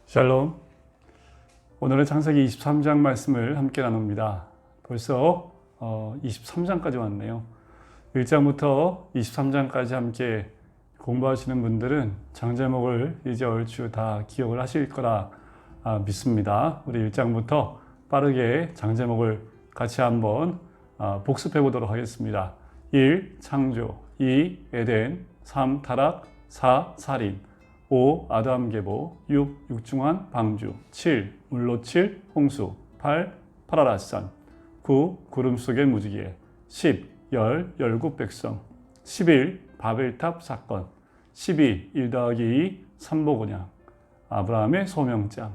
샬롬. 오늘은 창세기 23장 말씀을 함께 나눕니다. 벌써 23장까지 왔네요. 1장부터 23장까지 함께 공부하시는 분들은 장제목을 이제 얼추 다 기억을 하실 거라 믿습니다. 우리 1장부터 빠르게 장제목을 같이 한번 복습해 보도록 하겠습니다. 1. 창조, 2. 에덴, 3. 타락, 4. 살인, 5. 아담 계보, 6. 육중한 방주, 7. 물로칠 홍수, 8. 파라라산, 9. 구름 속의 무지개, 10. 열국 백성, 11. 바벨탑 사건, 12. 1 더하기 2 삼복언약, 아브라함의 소명장,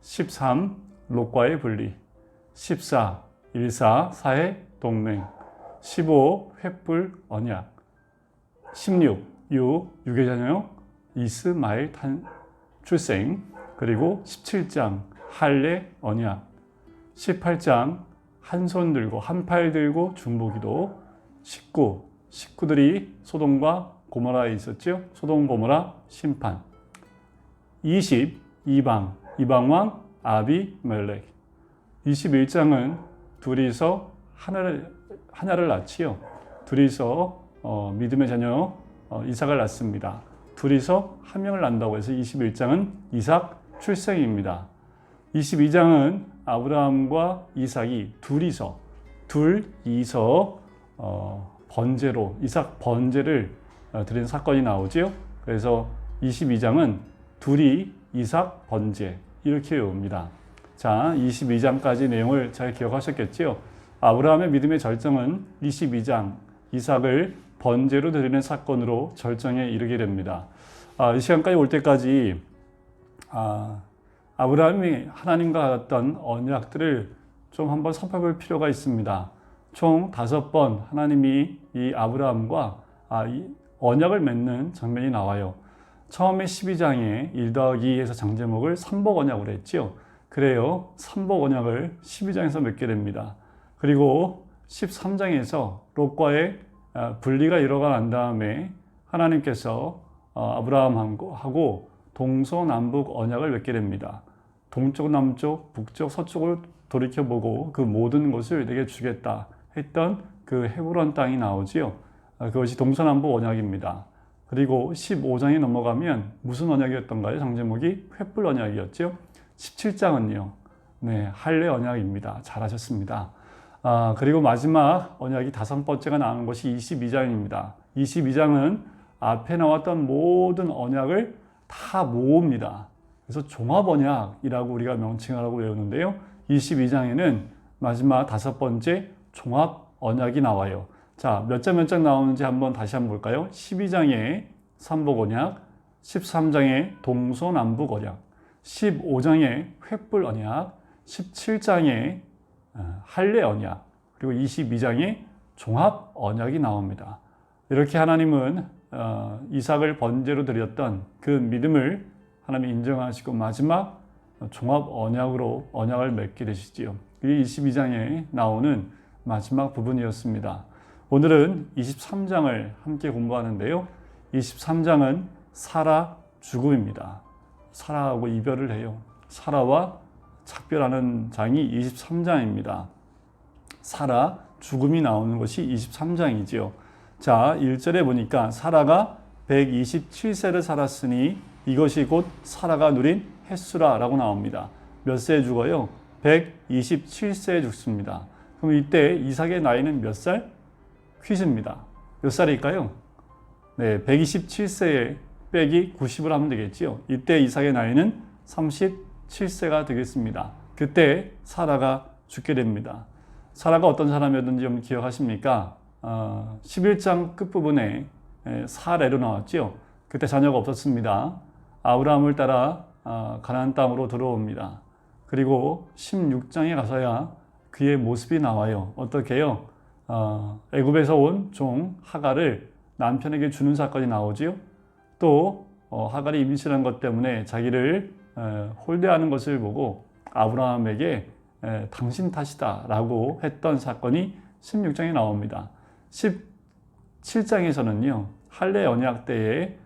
13. 롯과의 분리, 14. 1사4의 동맹, 15. 횃불 언약, 16. 육의 자녀 이스마엘 출생, 그리고 17장 할례 언약, 18장 한 손 들고 한 팔 들고 중보기도, 19. 식구들이 소돔과 고모라에 있었죠. 소돔 고모라 심판, 20. 이방왕 아비멜렉, 21장은 둘이서 하나를 낳지요. 둘이서 믿음의 자녀 이삭을 낳습니다. 둘이서 한 명을 낳는다고 해서 21장은 이삭 출생입니다. 22장은 아브라함과 이삭이 둘이서 번제로 이삭 번제를 드린 사건이 나오지요. 그래서 22장은 둘이 이삭 번제 이렇게 외웁니다. 자, 22장까지 내용을 잘 기억하셨겠지요? 아브라함의 믿음의 절정은 22장 이삭을 번제로 드리는 사건으로 절정에 이르게 됩니다. 이 시간까지 올 때까지 아브라함이 하나님과 가졌던 언약들을 좀 한번 살펴볼 필요가 있습니다. 총 5번 하나님이 이 아브라함과 이 언약을 맺는 장면이 나와요. 처음에 12장에 1 더하기 2에서 장제목을 삼복 언약으로 했지요. 그래요. 삼복 언약을 12장에서 맺게 됩니다. 그리고 13장에서 롯과의 분리가 일어가 난 다음에 하나님께서 아브라함하고 동서남북 언약을 맺게 됩니다. 동쪽, 남쪽, 북쪽, 서쪽을 돌이켜보고 그 모든 것을 내게 주겠다 했던 그 헤브론 땅이 나오지요. 그것이 동서남북 언약입니다. 그리고 15장에 넘어가면 무슨 언약이었던가요? 장제목이 횃불 언약이었죠. 17장은요. 네, 할례 언약입니다. 잘하셨습니다. 그리고 마지막 언약이 5번째가 나오는 것이 22장입니다. 22장은 앞에 나왔던 모든 언약을 다 모읍니다. 그래서 종합 언약이라고 우리가 명칭하라고 외우는데요. 22장에는 마지막 5번째 종합 언약이 나와요. 자, 몇 장 나오는지 다시 한번 볼까요? 12장에 삼복 언약, 13장에 동서남북 언약, 15장에 횃불 언약, 17장에 할례 언약, 그리고 22장에 종합 언약이 나옵니다. 이렇게 하나님은 이삭을 번제로 드렸던 그 믿음을 하나님이 인정하시고 마지막 종합 언약으로 언약을 맺게 되시지요. 그게 22장에 나오는 마지막 부분이었습니다. 오늘은 23장을 함께 공부하는데요. 23장은 사라 죽음입니다. 사라하고 이별을 해요. 사라와 작별하는 장이 23장입니다. 사라 죽음이 나오는 것이 23장이지요. 자, 1절에 보니까 사라가 127세를 살았으니 이것이 곧 사라가 누린 햇수라 라고 나옵니다. 몇 세에 죽어요? 127세에 죽습니다. 그럼 이때 이삭의 나이는 몇 살? 퀴즈입니다. 몇 살일까요? 네, 127세에 빼기 90을 하면 되겠지요. 이때 이삭의 나이는 37세가 되겠습니다. 그때 사라가 죽게 됩니다. 사라가 어떤 사람이었는지 좀 기억하십니까? 11장 끝부분에 사레로 나왔죠. 그때 자녀가 없었습니다. 아브라함을 따라 가나안 땅으로 들어옵니다. 그리고 16장에 가서야 그의 모습이 나와요. 어떻게 해요? 애굽에서 온 종 하갈을 남편에게 주는 사건이 나오지요. 또 하갈이 임신한 것 때문에 자기를 홀대하는 것을 보고 아브라함에게 당신 탓이다 라고 했던 사건이 16장에 나옵니다. 17장에서는요. 할례 언약 때에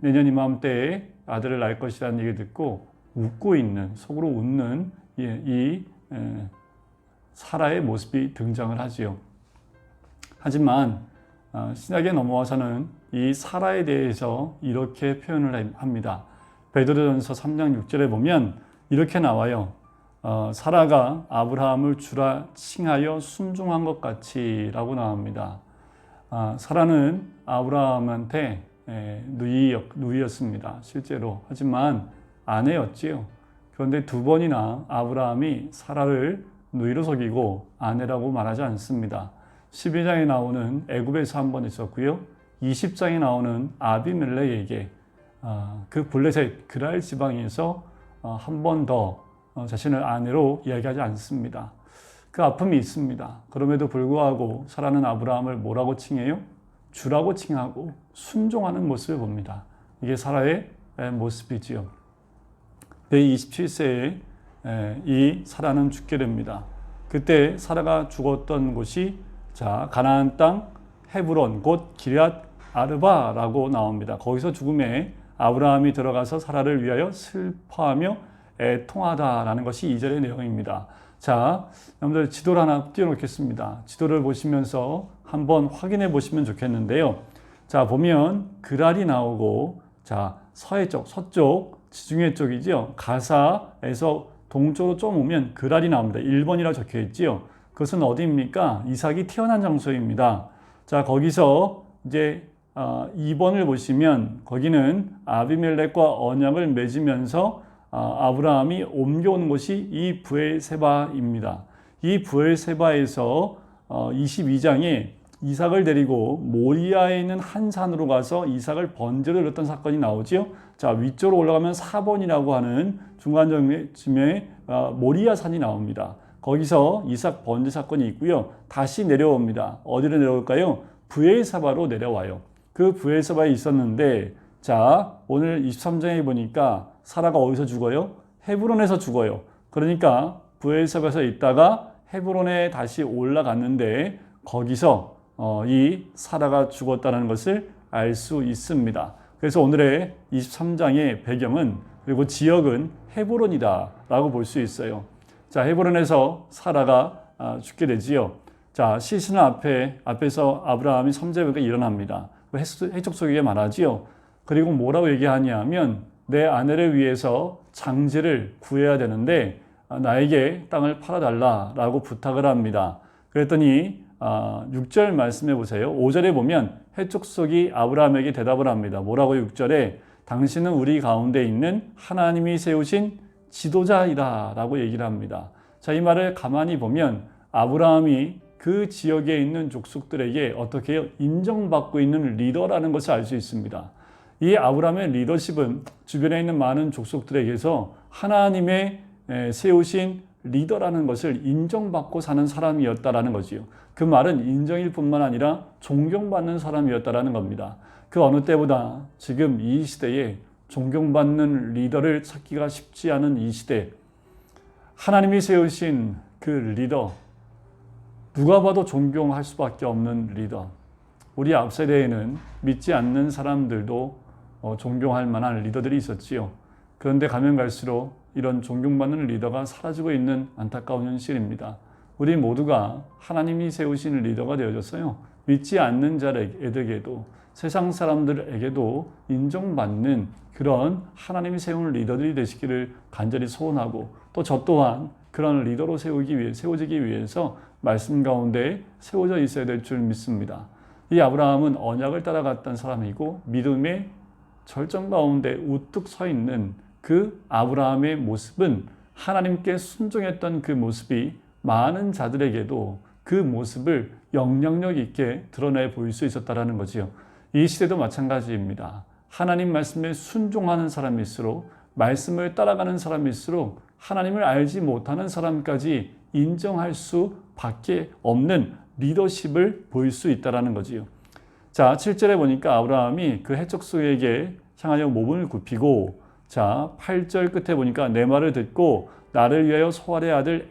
내년 이맘때에 아들을 낳을 것이라는 얘기를 듣고 웃고 있는, 속으로 웃는 이 사라의 모습이 등장을 하지요. 하지만 신약에 넘어와서는 이 사라에 대해서 이렇게 표현을 합니다. 베드로전서 3장 6절에 보면 이렇게 나와요. 사라가 아브라함을 주라 칭하여 순종한 것 같이 라고 나옵니다. 사라는 아브라함한테 누이였습니다. 실제로. 하지만 아내였지요. 그런데 두 번이나 아브라함이 사라를 누이로 속이고 아내라고 말하지 않습니다. 12장에 나오는 애굽에서 한 번 있었고요. 20장에 나오는 아비멜렉에게 그 블레셋 그랄 지방에서 한 번 더 자신을 아내로 이야기하지 않습니다. 그 아픔이 있습니다. 그럼에도 불구하고 사라는 아브라함을 뭐라고 칭해요? 주라고 칭하고 순종하는 모습을 봅니다. 이게 사라의 모습이지요. 내 27세에 이 사라는 죽게 됩니다. 그때 사라가 죽었던 곳이 가나안 땅 헤브론 곧 기럇 아르바라고 나옵니다. 거기서 죽음에 아브라함이 들어가서 사라를 위하여 슬퍼하며 애통하다라는 것이 2절의 내용입니다. 자, 여러분들 지도를 하나 띄워놓겠습니다. 지도를 보시면서 한번 확인해 보시면 좋겠는데요. 자, 보면 그랄이 나오고, 서해 쪽, 서쪽, 지중해 쪽이죠. 가사에서 동쪽으로 좀 오면 그랄이 나옵니다. 1번이라고 적혀 있지요. 그것은 어디입니까? 이삭이 태어난 장소입니다. 자, 거기서 이제 2번을 보시면 거기는 아비멜렉과 언약을 맺으면서 아브라함이 옮겨오는 곳이 이 브엘세바입니다. 이 브엘세바에서 22장에 이삭을 데리고 모리아에 있는 한 산으로 가서 이삭을 번제로 드렸던 사건이 나오지요. 자, 위쪽으로 올라가면 4번이라고 하는 중간쯤에 모리아 산이 나옵니다. 거기서 이삭 번제 사건이 있고요. 다시 내려옵니다. 어디로 내려올까요? 브엘세바로 내려와요. 그 브엘세바에 있었는데, 자, 오늘 23장에 보니까 사라가 어디서 죽어요? 헤브론에서 죽어요. 그러니까 브엘세바에서 있다가 헤브론에 다시 올라갔는데 거기서 이 사라가 죽었다는 것을 알 수 있습니다. 그래서 오늘의 23장의 배경은, 그리고 지역은 헤브론이다 라고 볼 수 있어요. 자, 헤브론에서 사라가 죽게 되지요. 자, 시신은 앞에서 아브라함이 삼재회가 일어납니다. 해적 속에게 말하지요. 그리고 뭐라고 얘기하냐면, 내 아내를 위해서 장지를 구해야 되는데 나에게 땅을 팔아달라라고 부탁을 합니다. 그랬더니 6절 말씀해 보세요. 5절에 보면 해족속이 아브라함에게 대답을 합니다. 뭐라고 6절에? 당신은 우리 가운데 있는 하나님이 세우신 지도자이다 라고 얘기를 합니다. 자, 이 말을 가만히 보면 아브라함이 그 지역에 있는 족속들에게 어떻게 해요? 인정받고 있는 리더라는 것을 알 수 있습니다. 이 아브라함의 리더십은 주변에 있는 많은 족속들에게서 하나님의 세우신 리더라는 것을 인정받고 사는 사람이었다라는 거지요. 그 말은 인정일 뿐만 아니라 존경받는 사람이었다라는 겁니다. 그 어느 때보다 지금 이 시대에 존경받는 리더를 찾기가 쉽지 않은 이 시대, 하나님이 세우신 그 리더, 누가 봐도 존경할 수밖에 없는 리더, 우리 앞 세대에는 믿지 않는 사람들도 존경할 만한 리더들이 있었지요. 그런데 가면 갈수록 이런 존경받는 리더가 사라지고 있는 안타까운 현실입니다. 우리 모두가 하나님이 세우신 리더가 되어졌어요. 믿지 않는 자에게도, 세상 사람들에게도 인정받는 그런 하나님이 세운 리더들이 되시기를 간절히 소원하고, 또 저 또한 그런 리더로 세워지기 위해서 말씀 가운데 세워져 있어야 될 줄 믿습니다. 이 아브라함은 언약을 따라갔던 사람이고 믿음의 절정 가운데 우뚝 서 있는 그 아브라함의 모습은, 하나님께 순종했던 그 모습이 많은 자들에게도 그 모습을 영향력 있게 드러내 보일 수 있었다는 거지요. 이 시대도 마찬가지입니다. 하나님 말씀에 순종하는 사람일수록, 말씀을 따라가는 사람일수록 하나님을 알지 못하는 사람까지 인정할 수밖에 없는 리더십을 보일 수 있다는 거지요. 자, 7절에 보니까 아브라함이 그 해적소에게 향하여 몸을 굽히고, 자, 8절 끝에 보니까 내 말을 듣고 나를 위하여 소알의 아들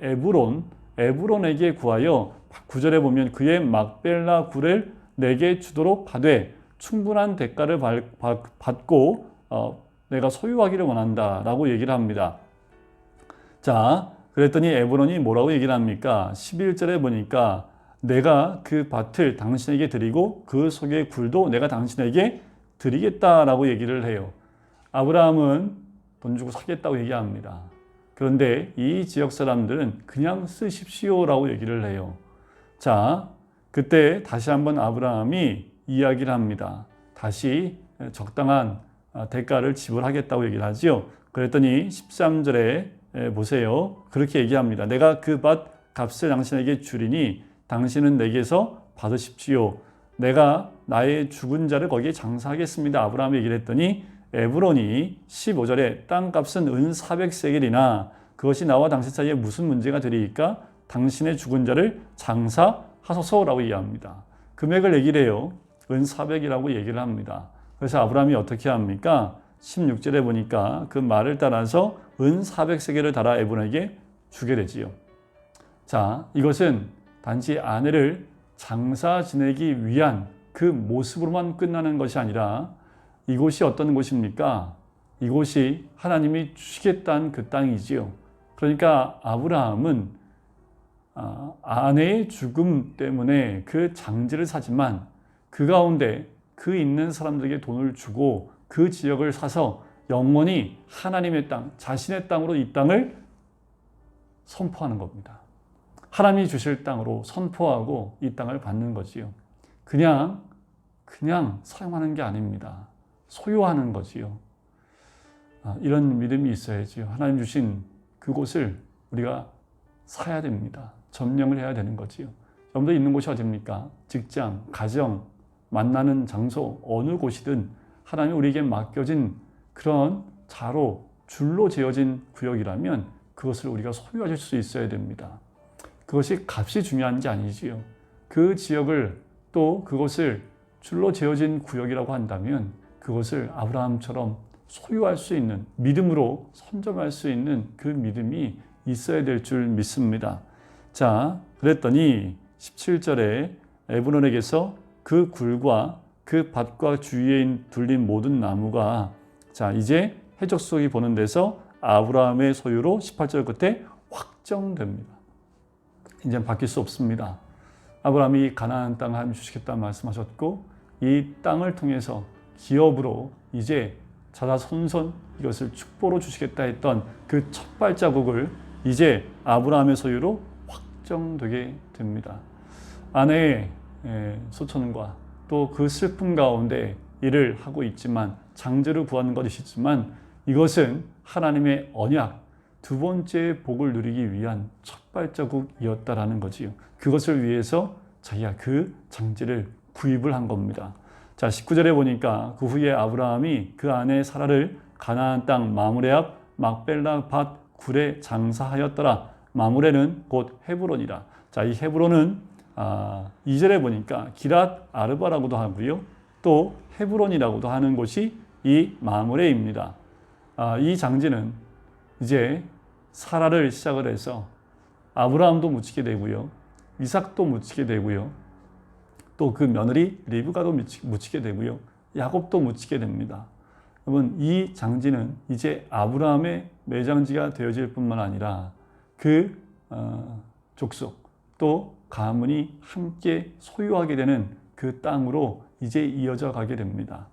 에브론에게 구하여, 9절에 보면 그의 막벨라 굴을 내게 주도록 하되 충분한 대가를 받고 내가 소유하기를 원한다 라고 얘기를 합니다. 자, 그랬더니 에브론이 뭐라고 얘기를 합니까? 11절에 보니까 내가 그 밭을 당신에게 드리고 그 속의 굴도 내가 당신에게 드리겠다라고 얘기를 해요. 아브라함은 돈 주고 사겠다고 얘기합니다. 그런데 이 지역 사람들은 그냥 쓰십시오라고 얘기를 해요. 자, 그때 다시 한번 아브라함이 이야기를 합니다. 다시 적당한 대가를 지불하겠다고 얘기를 하지요. 그랬더니 13절에 보세요. 그렇게 얘기합니다. 내가 그 밭 값을 당신에게 주리니 당신은 내게서 받으십시오. 내가 나의 죽은 자를 거기에 장사하겠습니다. 아브라함이 얘기를 했더니 에브론이 15절에 땅값은 은 400세겔이나 그것이 나와 당신 사이에 무슨 문제가 되리이까? 당신의 죽은 자를 장사하소서라고 이야기합니다. 금액을 얘기를 해요. 은 400이라고 얘기를 합니다. 그래서 아브라함이 어떻게 합니까? 16절에 보니까 그 말을 따라서 은 400세겔을 달아 에브론에게 주게 되지요. 자, 이것은 단지 아내를 장사 지내기 위한 그 모습으로만 끝나는 것이 아니라 이곳이 어떤 곳입니까? 이곳이 하나님이 주시겠다는 그 땅이지요. 그러니까 아브라함은 아내의 죽음 때문에 그 장지를 사지만 그 가운데 그 있는 사람들에게 돈을 주고 그 지역을 사서 영원히 하나님의 땅, 자신의 땅으로 이 땅을 선포하는 겁니다. 하나님이 주실 땅으로 선포하고 이 땅을 받는 거지요. 그냥 사용하는 게 아닙니다. 소유하는 거지요. 이런 믿음이 있어야지요. 하나님 주신 그곳을 우리가 사야 됩니다. 점령을 해야 되는 거지요. 여러분들 있는 곳이 어디입니까? 직장, 가정, 만나는 장소, 어느 곳이든 하나님이 우리에게 맡겨진 그런 자로 줄로 재어진 구역이라면 그것을 우리가 소유하실 수 있어야 됩니다. 그것이 값이 중요한 게 아니지요. 그 지역을 또 그것을 줄로 재어진 구역이라고 한다면 그것을 아브라함처럼 소유할 수 있는 믿음으로 선점할 수 있는 그 믿음이 있어야 될 줄 믿습니다. 자, 그랬더니 17절에 에브론에게서 그 굴과 그 밭과 주위에 둘린 모든 나무가 자 이제 해적속이 보는 데서 아브라함의 소유로 18절 끝에 확정됩니다. 이제 바뀔 수 없습니다. 아브라함이 가나안 땅을 하나님 주시겠다 말씀하셨고 이 땅을 통해서 기업으로 이제 자자손손 이것을 축복으로 주시겠다 했던 그 첫 발자국을 이제 아브라함의 소유로 확정되게 됩니다. 아내의 소천과 또 그 슬픔 가운데 일을 하고 있지만 장제를 구하는 것이지만 이것은 하나님의 언약 두 번째 복을 누리기 위한 첫 발자국이었다라는 거지요. 그것을 위해서 자기가 그 장제를 구입을 한 겁니다. 자, 19절에 보니까 그 후에 아브라함이 그 아내 사라를 가나안 땅 마므레 앞 막벨라 밭 굴에 장사하였더라. 마므레는 곧 헤브론이라. 자, 이 헤브론은 2절에 보니까 기랏 아르바라고도 하고요. 또 헤브론이라고도 하는 곳이 이 마므레입니다. 이 장지는 이제 사라를 시작을 해서 아브라함도 묻히게 되고요. 이삭도 묻히게 되고요. 또 그 며느리 리브가도 묻히게 되고요. 야곱도 묻히게 됩니다. 여러분 이 장지는 이제 아브라함의 매장지가 되어질 뿐만 아니라 그 족속 또 가문이 함께 소유하게 되는 그 땅으로 이제 이어져 가게 됩니다.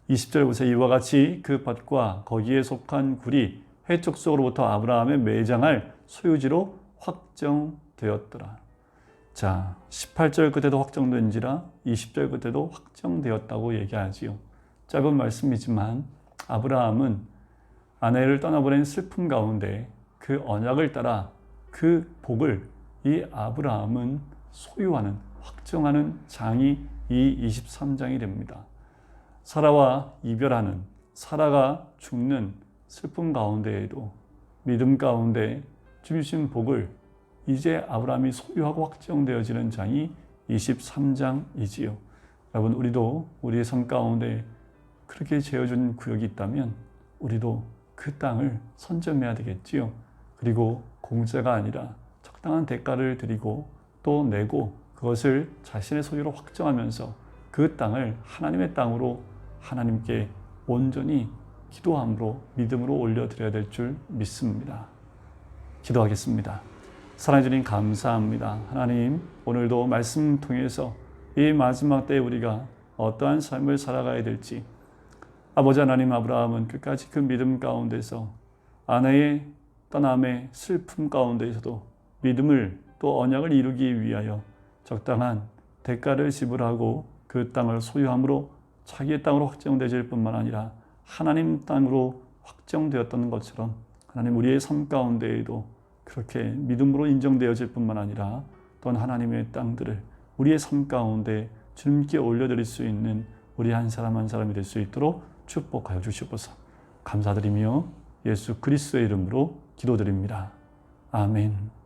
20절 보세요. 이와 같이 그 밭과 거기에 속한 굴이 해족속으로부터 아브라함의 매장할 소유지로 확정되었더라. 자, 18절 끝에도 확정된지라 20절 끝에도 확정되었다고 얘기하지요. 짧은 말씀이지만 아브라함은 아내를 떠나보낸 슬픔 가운데 그 언약을 따라 그 복을 이 아브라함은 소유하는 확정하는 장이 이 23장이 됩니다. 사라와 이별하는 사라가 죽는 슬픔 가운데에도 믿음 가운데 주신 복을 이제 아브라함이 소유하고 확정되어지는 장이 23장이지요. 여러분 우리도 우리의 삶 가운데 그렇게 재어준 구역이 있다면 우리도 그 땅을 선점해야 되겠지요. 그리고 공짜가 아니라 적당한 대가를 드리고 또 내고 그것을 자신의 소유로 확정하면서 그 땅을 하나님의 땅으로 하나님께 온전히 기도함으로 믿음으로 올려드려야 될 줄 믿습니다. 기도하겠습니다. 사랑해 주님 감사합니다. 하나님, 오늘도 말씀 통해서 이 마지막 때에 우리가 어떠한 삶을 살아가야 될지, 아버지 하나님, 아브라함은 끝까지 그 믿음 가운데서 아내의 떠남의 슬픔 가운데서도 믿음을 또 언약을 이루기 위하여 적당한 대가를 지불하고 그 땅을 소유함으로 자기의 땅으로 확정되질 뿐만 아니라 하나님 땅으로 확정되었던 것처럼 하나님, 우리의 삶 가운데에도 그렇게 믿음으로 인정되어질 뿐만 아니라 또한 하나님의 땅들을 우리의 삶 가운데 주님께 올려드릴 수 있는 우리 한 사람 한 사람이 될 수 있도록 축복하여 주시옵소서. 감사드리며 예수 그리스도의 이름으로 기도드립니다. 아멘.